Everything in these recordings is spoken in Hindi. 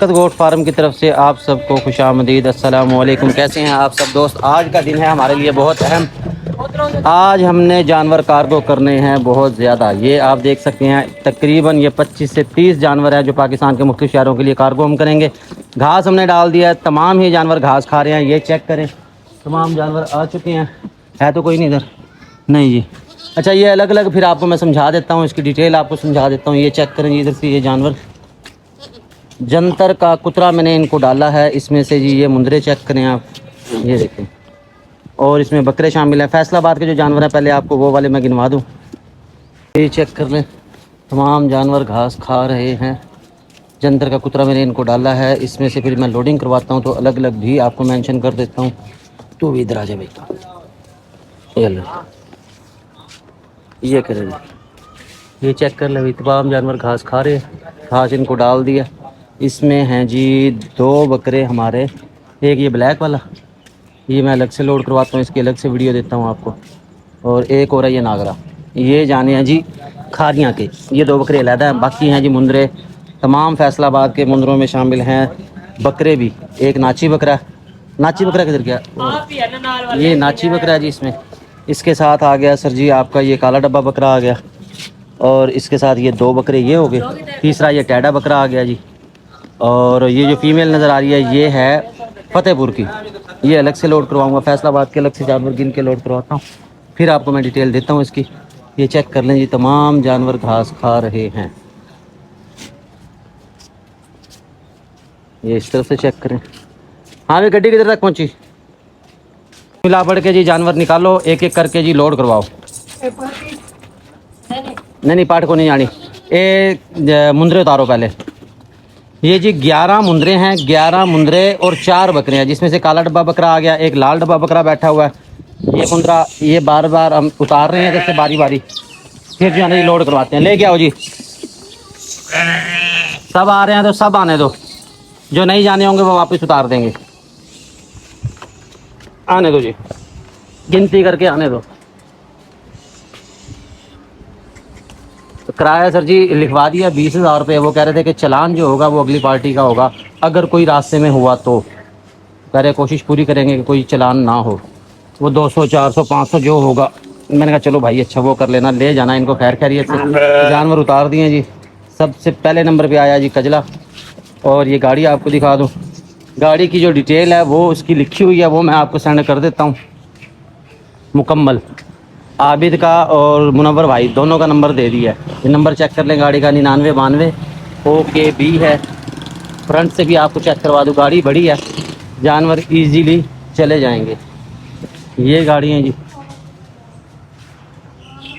बरकत गोट फार्म की तरफ से आप सबको खुशामदीद। अस्सलाम वालेकुम। कैसे हैं आप सब दोस्त? आज का दिन है हमारे लिए बहुत अहम। आज हमने जानवर कार्गो करने हैं बहुत ज़्यादा। ये आप देख सकते हैं तकरीबन ये 25 से 30 जानवर हैं जो पाकिस्तान के मुख्तलिफ शहरों के लिए कार्गो हम करेंगे। घास हमने डाल दिया है, तमाम ही जानवर घास खा रहे हैं। ये चेक करें, तमाम जानवर आ चुके हैं। है तो कोई नहीं इधर? नहीं जी। अच्छा, ये अलग अलग फिर आपको मैं समझा देता हूँ, इसकी डिटेल आपको समझा देता हूँ। ये चेक करें जी, इधर से ये जानवर जंतर का कुतरा मैंने इनको डाला है इसमें से जी। ये मुंदरे चेक करें आप, ये देखें। और इसमें बकरे शामिल हैं। फैसलाबाद के जो जानवर हैं पहले आपको वो वाले मैं गिनवा दूं। ये चेक कर लें, तमाम जानवर घास खा रहे हैं। जंतर का कुतरा मैंने इनको डाला है। इसमें से फिर मैं लोडिंग करवाता हूँ तो अलग अलग भी आपको मेंशन कर देता हूँ। तो भी इधर आ जाए भाई, ये करें, ये चेक कर ले भाई। तमाम जानवर घास खा रहे हैं, घास इनको डाल दिया। इसमें हैं जी 2 बकरे हमारे, एक ये ब्लैक वाला, ये मैं अलग से लोड करवाता हूँ, इसकी अलग से वीडियो देता हूँ आपको। और एक और है ये नागरा। ये जाने हैं जी खारियाँ के। ये 2 बकरे अलहदा हैं, बाकी हैं जी मुंदरे। तमाम फैसलाबाद के मुंदरों में शामिल हैं बकरे भी। एक नाची बकरा, नाची बकरा किधर गया? ये नाची बकरा है जी। इसमें इसके साथ आ गया सर जी आपका ये काला डब्बा बकरा आ गया। और इसके साथ ये 2 बकरे ये हो गए। तीसरा ये टैडा बकरा आ गया जी। और ये जो फीमेल नज़र आ रही है ये है फतेहपुर की। ये अलग से लोड करवाऊंगा, फैसलाबाद के अलग से जानवर गिन के लोड करवाता हूँ, फिर आपको मैं डिटेल देता हूँ इसकी। ये चेक कर लें जी, तमाम जानवर घास खा रहे हैं। ये इस तरफ से चेक करें। हाँ भाई, गड्डी किधर तक पहुँची? मिला पड़ के जी जानवर निकालो, एक एक करके जी लोड करवाओ। नहीं, पाठ को नहीं जानी। मुंदरे उतारो पहले। ये जी 11 मुंदरे हैं, 11 मुंदरे और 4 बकरे हैं, जिसमें से काला डब्बा बकरा आ गया, एक लाल डब्बा बकरा बैठा हुआ है। ये मुंदरा ये बार बार हम उतार रहे हैं जैसे बारी बारी, फिर जो है ना लोड करवाते हैं। ले के आओ जी, सब आ रहे हैं तो सब आने दो, जो नहीं जाने होंगे वो वापस उतार देंगे। आने दो जी, गिनती करके आने दो। तो किराया सर जी लिखवा दिया 20,000 रुपये। वो कह रहे थे कि चालान जो होगा वो अगली पार्टी का होगा, अगर कोई रास्ते में हुआ तो। कह रहे कोशिश पूरी करेंगे कि कोई चालान ना हो। वो 200 400 500 जो होगा। मैंने कहा चलो भाई अच्छा वो कर लेना, ले जाना इनको खैर खैरियत से। जानवर उतार दिए जी। सबसे पहले नंबर पे आया जी कजला। और ये गाड़ी आपको दिखा दूँ, गाड़ी की जो डिटेल है वो उसकी लिखी हुई है, वो मैं आपको सेंड कर देता हूँ मुकम्मल। आबिद का और मुनव्वर भाई दोनों का नंबर दे दिया है। ये नंबर चेक कर लें गाड़ी का, 9992 OKB है। फ्रंट से भी आपको चेक करवा दूँ, गाड़ी बड़ी है, जानवर इजीली चले जाएंगे। ये गाड़ी है जी,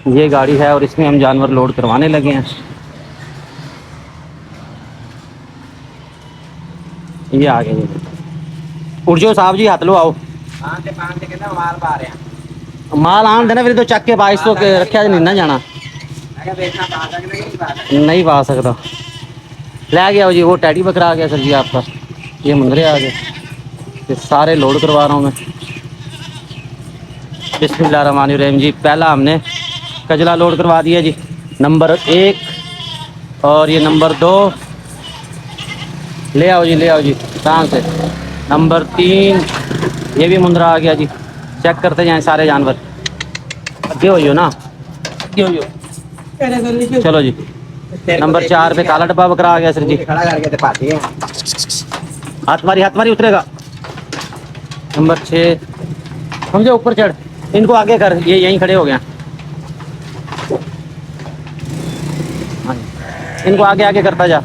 ये गाड़ी है और इसमें हम जानवर लोड करवाने लगे हैं। ये आ गए जी। उठ जाओ साहब जी, हाथ लो आओ। माल आन देना फिर तो चक के 2200 के रखा नहीं ना जाना, नहीं पा सकता। ले गया जी, वो टैडी बकरा आ गया सर जी आपका। ये मुंदरे आ गए, ये सारे लोड करवा रहा हूँ मैं। बिस्मिल्लाहिर्रहमानिर्रहीम जी। पहला हमने कजला लोड करवा दिया जी, नंबर 1। और ये नंबर 2 ले आओ जी, ले आओ जी शाम से। नंबर 3 ये भी मुंदरा आ गया जी। चेक करते जाएं सारे जानवर। आगे हो ना, आगे हो। चलो जी, नंबर 4 पे काला डब्बा बकरा आ गया सर जी। हाथ मारी उतरेगा। नंबर 6 समझो, ऊपर चढ़, इनको आगे कर, ये यहीं खड़े हो गए। हाँ, इनको आगे आगे करता जा।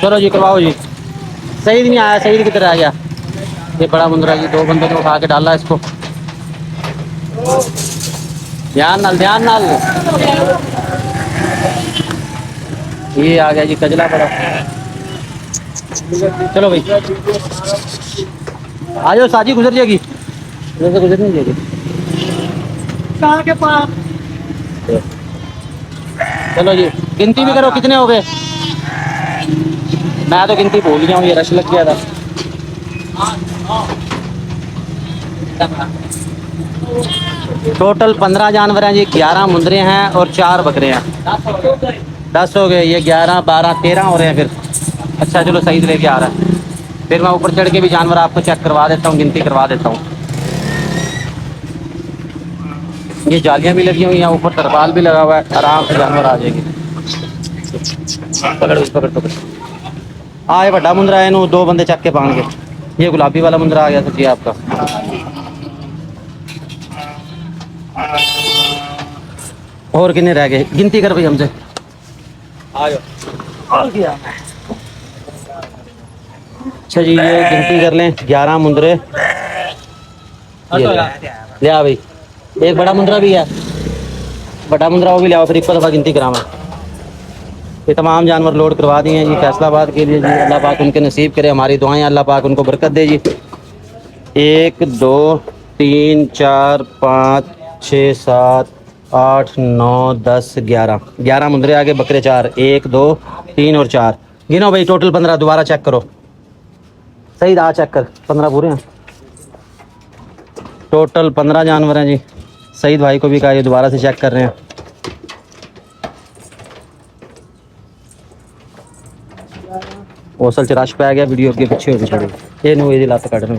चलो जी करवाओ जी। सईद नहीं आया, सईद किधर आ गया? ये बड़ा मुंदरा जी, 2 बंदों ने उठा के डाला इसको। ध्यान नाल, ध्यान नाल। ये आ गया जी कजला बड़ा। चलो भाई आ जाओ, साजी गुजर जाएगी, गुजर नहीं जाएगी कहाँ के पास। चलो जी, गिनती भी करो कितने हो गए। मैं तो गिनती भूल गया हूँ, ये रश लग गया था। टोटल 15 जानवर हैं जी, 11 मुंदरे हैं और 4 बकरे हैं। 10 हो गए। ये 11 12 13 हो रहे हैं फिर। अच्छा चलो सही लेके आ रहा है। फिर मैं ऊपर चढ़ के भी जानवर आपको चेक करवा देता हूँ, गिनती करवा देता हूँ। ये जालियाँ भी लगी हुई हैं, ऊपर तरपाल भी लगा हुआ है, आराम से जानवर आ जाएंगे। पकड़ पकड़ पकड़। हाँ ये बड़ा मुंदरा है, इन्हों 2 बंदे चक के पान के। ये गुलाबी वाला मुंदरा आ गया सर जी आपका। और कितने रह गए, गिनती कर भाई हमसे। आ गया। अच्छा जी ये गिनती कर लें, 11 मुंदरे। ये ले आ भाई, एक बड़ा मुंदरा भी है, बड़ा मुंदरा वो भी ले आओ, फिर एक दफ़ा गिनती करावा। ये तमाम जानवर लोड करवा दिए हैं जी फैसलाबाद के लिए जी। अल्लाह पाक उनके नसीब करे, हमारी दुआएं अल्लाह पाक उनको बरकत दे जी। 1 2 3 4 5 6 7 8 9 10 11 मुंदरे आगे, बकरे 4, 1 2 3 और 4 गिनो भाई, टोटल 15। दोबारा चेक करो सही, आ चेक कर, 15 पूरे हैं। टोटल 15 जानवर हैं जी। सईद भाई को भी कहा, ये दोबारा से चेक कर रहे हैं। असल च रश पै गया, वीडियो अगे पिछे हो गई थोड़ी, ये नू ये लत्त कटना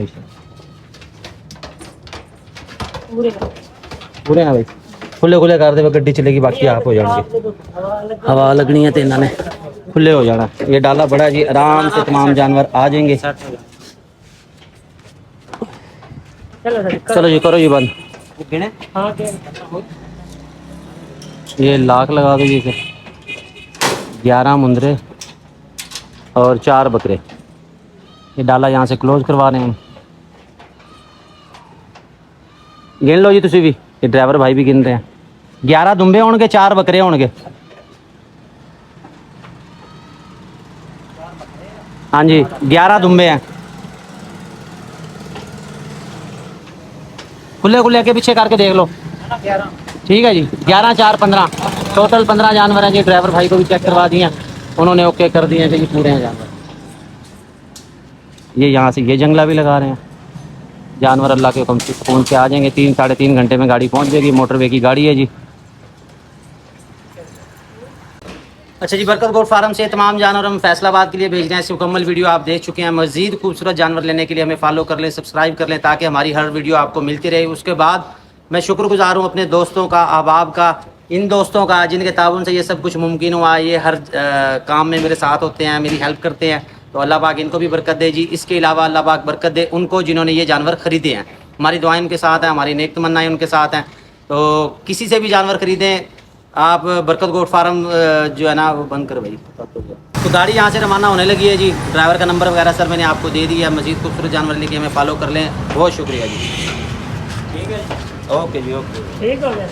पूरे हैं भाई। खुले खुले कर दे, गड्डी चलेगी, बाकी आप हो जाएंगे। हवा लगनी है तो इन्होंने खुले हो जाना। ये डाला बड़ा जी, आराम से तमाम जानवर आ जाएंगे। चलो जी करो जी बंद। ये लाख लगा दो जी इसे। 11 मुंदरे और 4 बकरे। ये डाला यहाँ से क्लोज करवा रहे हैं। गिन लो जी तुसी भी, ये ड्राइवर भाई भी गिन रहे हैं। 11 दुम्बे होंगे, 4 बकरे होंगे। हाँ जी 11 दुम्बे हैं। खुले खुले के पीछे करके देख लो। ठीक है जी, 11 4 15, टोटल 15 जानवर हैं जी। ड्राइवर भाई को भी चेक करवा दिए, उन्होंने ओके कर दिए कि ये पूरे हैं जानवर। ये यहाँ से ये जंगला भी लगा रहे हैं। जानवर अल्लाह के हुक्म से पहुँच के आ जाएंगे। 3 साढ़े 3 घंटे में गाड़ी पहुँच जाएगी। मोटरवे की गाड़ी है जी। अच्छा जी, बरकत गोट फार्म से तमाम जानवर हम फैसलाबाद के लिए भेज रहे हैं। इसकी मुकम्मल वीडियो आप देख चुके हैं। मज़ीद खूबसूरत जानवर लेने के लिए हमें फॉलो कर लें, सब्सक्राइब कर लें, ताकि हमारी हर वीडियो आपको मिलती रहे। उसके बाद मैं शुक्रगुजार हूँ अपने दोस्तों का, अहबाब का, इन दोस्तों का जिनके ताउन से ये सब कुछ मुमकिन हुआ। ये हर काम में मेरे साथ होते हैं, मेरी हेल्प करते हैं। तो अल्लाह पाक इनको भी बरकत दे जी। इसके अलावा अल्लाह पाक बरकत दे उनको जिन्होंने ये जानवर ख़रीदे हैं। हमारी दुआएं उनके साथ हैं, हमारी नेक तमन्नाएं उनके साथ हैं। तो किसी से भी जानवर ख़रीदें आप, बरकत गोट फार्म जो है ना वो बंद कर भाई। तो गाड़ी यहाँ से रवाना होने लगी है जी। ड्राइवर का नंबर वगैरह सर मैंने आपको दे दिया है। मज़ीद खूबसूरत जानवर लेके हमें फॉलो कर लें। बहुत शुक्रिया जी। ठीक है, ओके जी, ओके, ठीक हो गया।